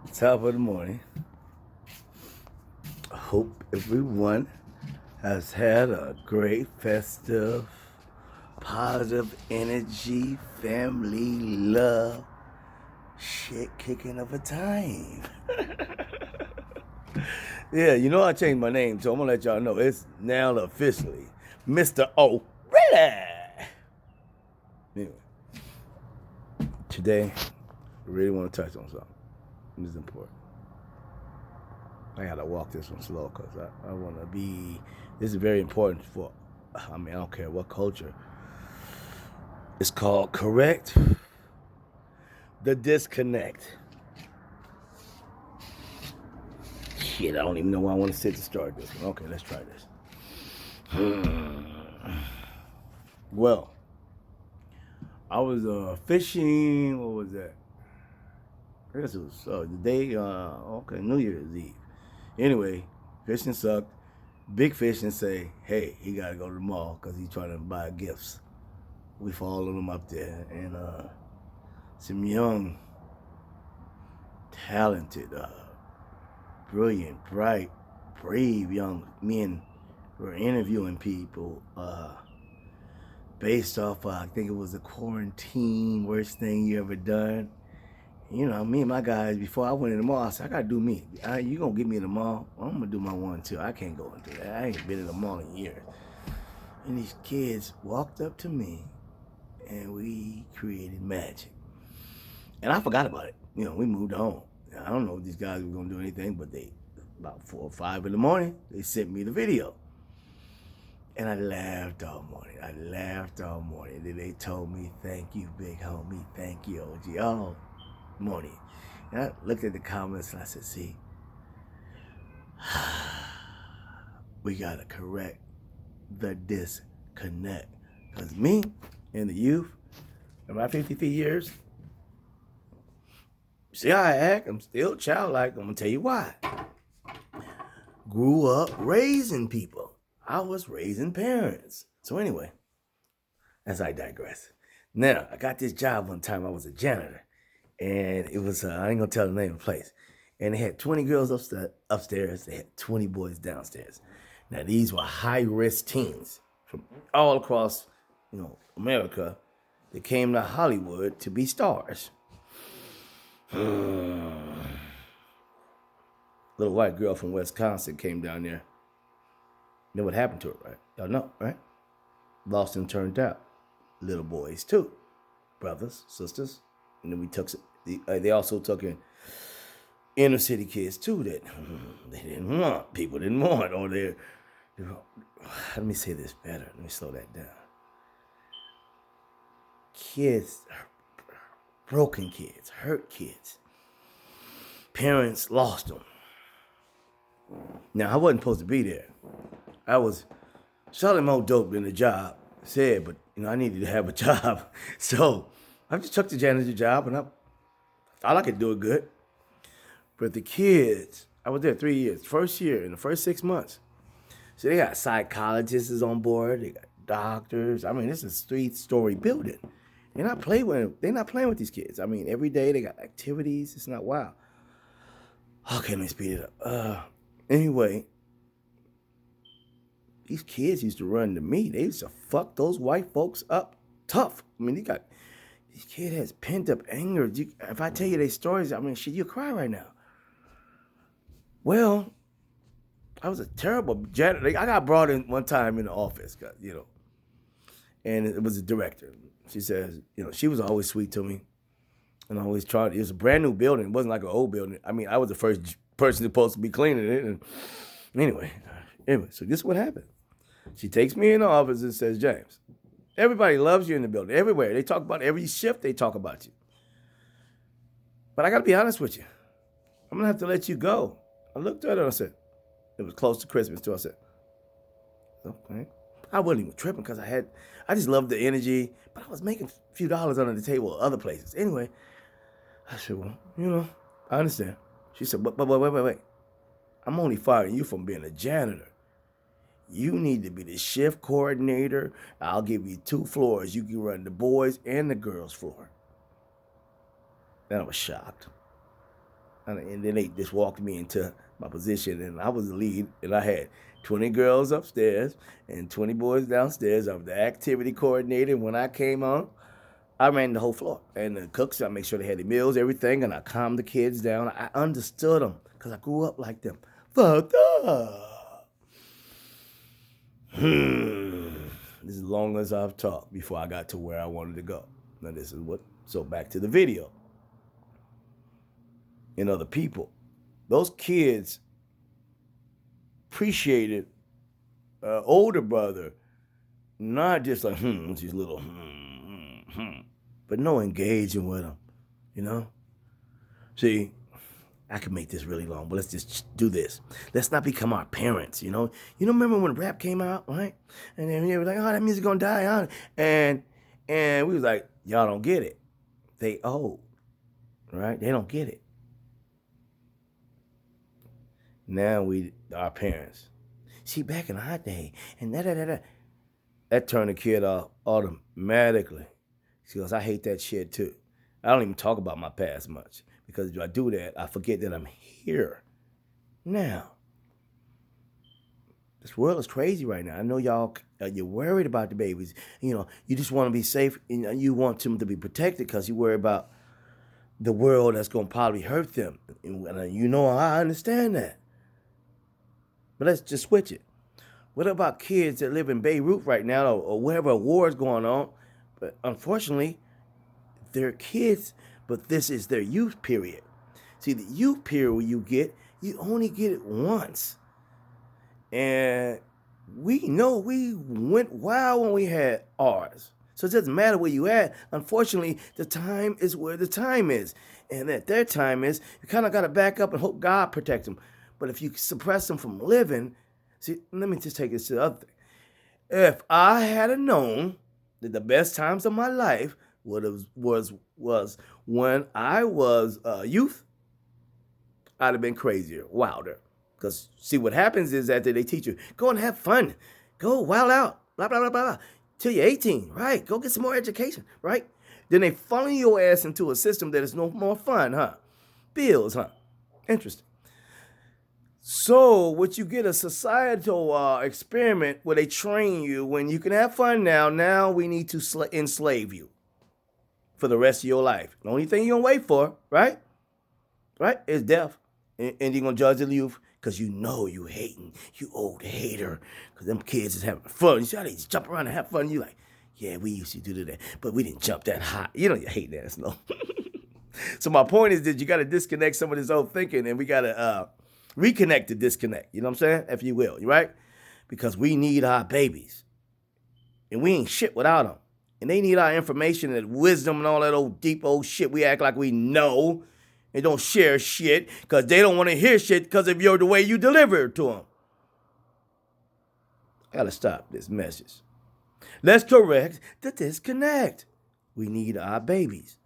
Top of the morning. Hope everyone has had a great, festive, positive energy, family, love, shit kicking of a time. Yeah, I changed my name, so I'm gonna let y'all know it's now officially Mr. O. Really? Anyway, today, I really want to touch on something. This is important. I gotta walk this one slow because I want to be. This is very important for. I don't care what culture. It's called correct the disconnect. Shit, I don't even know where I want to sit to start this one. Okay, let's try this. Well, I was fishing. What was that? I guess it was the day. New Year's Eve. Anyway, fishing sucked. Big fish and say, hey, he got to go to the mall because he's trying to buy gifts. We followed him up there, and some young, talented, brilliant, bright, brave young men were interviewing people based off, I think it was a quarantine, worst thing you ever done. Me and my guys, before I went in the mall, I said, I got to do me. You going to get me in the mall? Well, I'm going to do my one, too. I can't go into that. I ain't been in the mall in years. And these kids walked up to me, and we created magic. And I forgot about it. We moved on. I don't know if these guys were going to do anything, but about 4 or 5 in the morning, they sent me the video. And I laughed all morning. Then they told me, thank you, big homie. Thank you, OG. All morning. And I looked at the comments and I said, see, we got to correct the disconnect. Because me and the youth, in my 53 years, see how I act? I'm still childlike. I'm going to tell you why. Grew up raising people. I was raising parents. So anyway, as I digress. Now, I got this job one time. I was a janitor. And it was, I ain't going to tell the name of the place. And they had 20 girls upstairs. They had 20 boys downstairs. Now, these were high-risk teens from all across, America. They came to Hollywood to be stars. Little white girl from Wisconsin came down there. You know what happened to her, right? Y'all know, right? Lost and turned out. Little boys, too. Brothers, sisters. And then they also took in inner city kids, too, that they didn't want. People didn't want. Or let me say this better. Let me slow that down. Kids, broken kids, hurt kids. Parents lost them. Now, I wasn't supposed to be there. I was selling more dope than the job said, but, I needed to have a job. So I just took the janitor job, and I thought I could do it good. But the kids, I was there 3 years. First year, in the first 6 months. So they got psychologists on board. They got doctors. This is a 3-story building. They're not playing with these kids. Every day they got activities. It's not wild. Okay, let me speed it up. Anyway, these kids used to run to me. They used to fuck those white folks up tough. These kid has pent up anger. If I tell you their stories, shit, you'll cry right now. Well, I was a terrible janitor. I got brought in one time in the office, and it was a director. She says, she was always sweet to me, and always tried. It was a brand new building. It wasn't like an old building. I was the first person supposed to be cleaning it. And anyway, so this is what happened. She takes me in the office and says, James, everybody loves you in the building. Everywhere. They talk about every shift. They talk about you. But I got to be honest with you. I'm going to have to let you go. I looked at her and I said, it was close to Christmas too. I said, okay. I wasn't even tripping because I just loved the energy, but I was making a few dollars under the table at other places. Anyway, I said, well, I understand. She said, but wait. I'm only firing you from being a janitor. You need to be the shift coordinator. I'll give you 2 floors. You can run the boys and the girls floor. Then I was shocked. And then they just walked me into my position, and I was the lead, and I had 20 girls upstairs and 20 boys downstairs. I was the activity coordinator. When I came on, I ran the whole floor. And the cooks, I make sure they had their meals, everything, and I calmed the kids down. I understood them because I grew up like them. Fucked up. This is as long as I've talked before I got to where I wanted to go. Now this is what, so back to the video. And other people. Those kids appreciated older brother, not just like, she's little, but no, engaging with him, you know? See, I could make this really long, but let's just do this. Let's not become our parents, you know? You don't remember when rap came out, right? And then they were like, oh, that music gonna die out. And we was like, y'all don't get it. They old, right? They don't get it. Now we, our parents. See, back in our day, and that turned the kid off automatically. Because I hate that shit too. I don't even talk about my past much. Because if I do that, I forget that I'm here. Now, this world is crazy right now. I know y'all, you're worried about the babies. You know, you just want to be safe. And you want them to be protected because you worry about the world that's going to probably hurt them. And you know, I understand that. But let's just switch it. What about kids that live in Beirut right now or wherever a war is going on? But unfortunately, they're kids, but this is their youth period. See, the youth period you only get it once. And we know we went wild when we had ours. So it doesn't matter where you at. Unfortunately, the time is where the time is. And at their time is, you kind of got to back up and hope God protects them. But if you suppress them from living, see, let me just take this to the other thing. If I had known that the best times of my life was when I was a youth, I'd have been crazier, wilder. Because see, what happens is after they teach you, go and have fun, go wild out, blah, blah, blah, blah, till you're 18, right? Go get some more education, right? Then they funnel your ass into a system that is no more fun, huh? Bills, huh? Interesting. So, what you get a societal experiment where they train you when you can have fun now we need to enslave you for the rest of your life. The only thing you're going to wait for, right, is death. And you're going to judge the youth because you know you hating, you old hater, because them kids is having fun. You see how they just jump around and have fun? You like, yeah, we used to do that, but we didn't jump that high. You know you hate that, no. So my point is that you got to disconnect some of this old thinking, and we got to reconnect the disconnect, you know what I'm saying? If you will, right? Because we need our babies. And we ain't shit without them. And they need our information and wisdom and all that old deep old shit we act like we know. And don't share shit because they don't want to hear shit because of the way you deliver it to them. I gotta stop this message. Let's correct the disconnect. We need our babies.